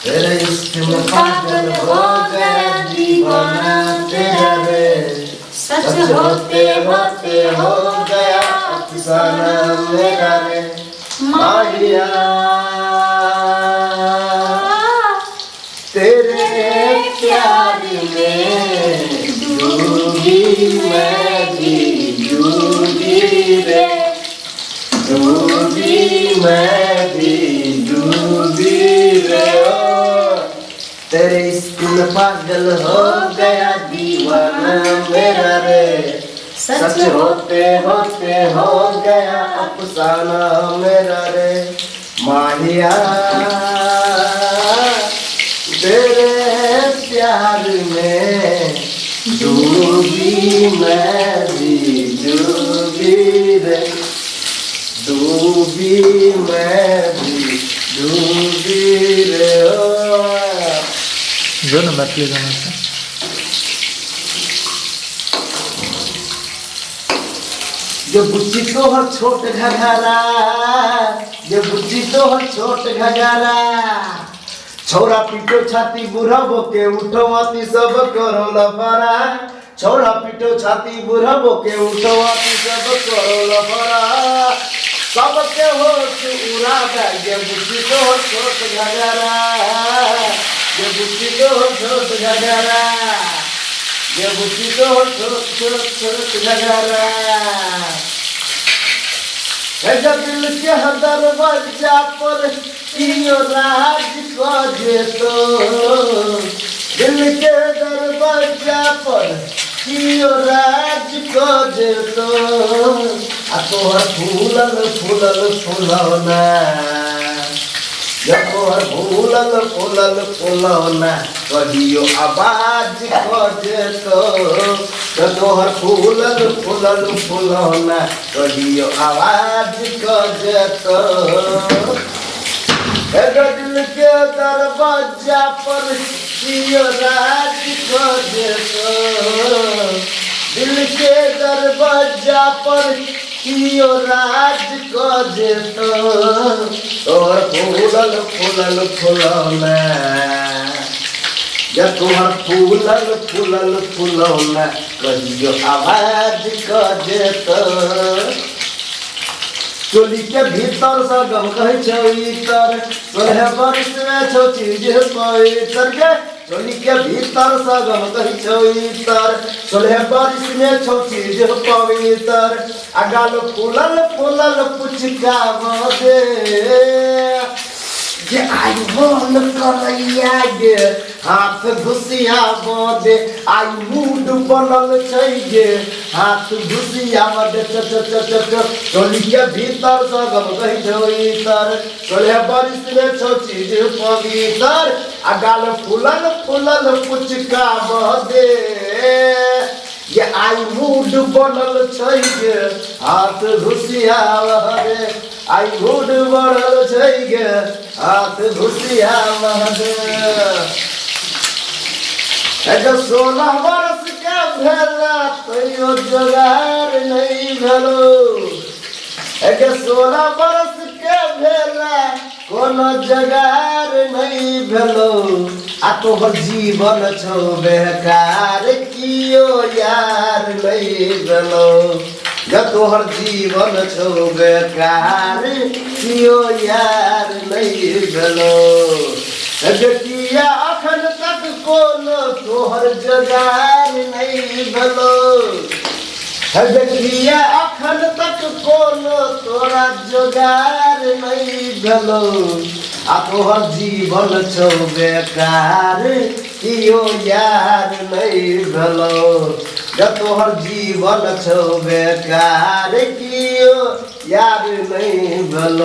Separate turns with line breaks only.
तेरे इश्क में पागल हो गया दीवाना तेरा रे, सच होते होते हो गया अफसाना मेरा रे माहिया। तेरे प्यार में डूबी मैं भी डूबी रे, डूबी मैं भी डूबी रे। तेरे इश्क में पागल हो गया दीवाना मेरा रे, सच होते होते हो गया अफसाना मेरा रे माहिया। तेरे प्यार में डूबी मैं भी डूबी रे, डूबी मैं भी डूबी रे।
जो ना मैथिली गाना से
जो बुच्ची तोहर छोट घघरा, जो बुच्ची तोहर छोट घघरा, छोरा पीटो छाती बुढ़ाबो के उठवाती सब करो लफरा, छोरा पीटो छाती बुढ़ाबो के उठवाती सब करो लफरा। सबके होश उड़ा गया ये बुच्ची तोहर छोट घघरा, ये बुच्ची तोहर छोट घघरा, ये बुच्ची तोहर छोट छोट छोट घघरा। जब दिल के दरवाजा पर कियो राज कजे तो, दिल के दरवाजा पर कियो राज कजे तो, आ तोहर फूलल फूलल फूलौना, जब तोहर फूलल फूलल फूलौना कहियो आवाज कजे तो, जब तोहर फूलल फूलल फूलौना कहियो आवाज कजे तो। दिल के दरवाजा पर कियो राज कजे तो, दिल के दरवाजा पर कियो राज कजे तो, तोहर फूलल फूलल फूलौना, जब तोहर फूलल फूलल फूलौना कहियो आवाज कजे तो। चोली के भीतर सगम कहे छौ इतर, 16 वर्ष में छौ चीज पवित्र के, चोली के भीतर सगम कहे छौ इतर, 16 वर्ष में छौ चीज पवित्र। अगाल फूलल फूलल पुचका बदे, जे आई मन करैया गे हाथ घुसिया बदे, आई मूड बनल छै गे हाथ घुसिया बदे। चोली के भीतर सगम कहि छौ इतर, 16 वर्ष में छौ चीज पवित्र। अगाल फूलल फूलल पुचका बदे, ये आई मूड बनल छै गे हाथ घुसिया बदे, आई मूड बनल छै गे हाथ घुसिया बदे। 16 वर्ष के भेला तैयो जोगार नहीं भेलो, 16 वर्ष के भेला कोनो जोगार नहीं भेलो। आ तोहर जीवन छौ बेकार कियो यार नहीं भेलो, जब तोहर जीवन छौ बेकार कियो यार नहीं भेलो। किया अखन तक कोनो तोहर जोगार नहीं भेलो, किया अखन तक कोनो तोरा जोगार नहीं भेलो। आ तोहर जीवन छौ बेकार कियो यार नहीं भेलो, जब तोहर जीवन छौ बेकार कियो यार नहीं भेलो।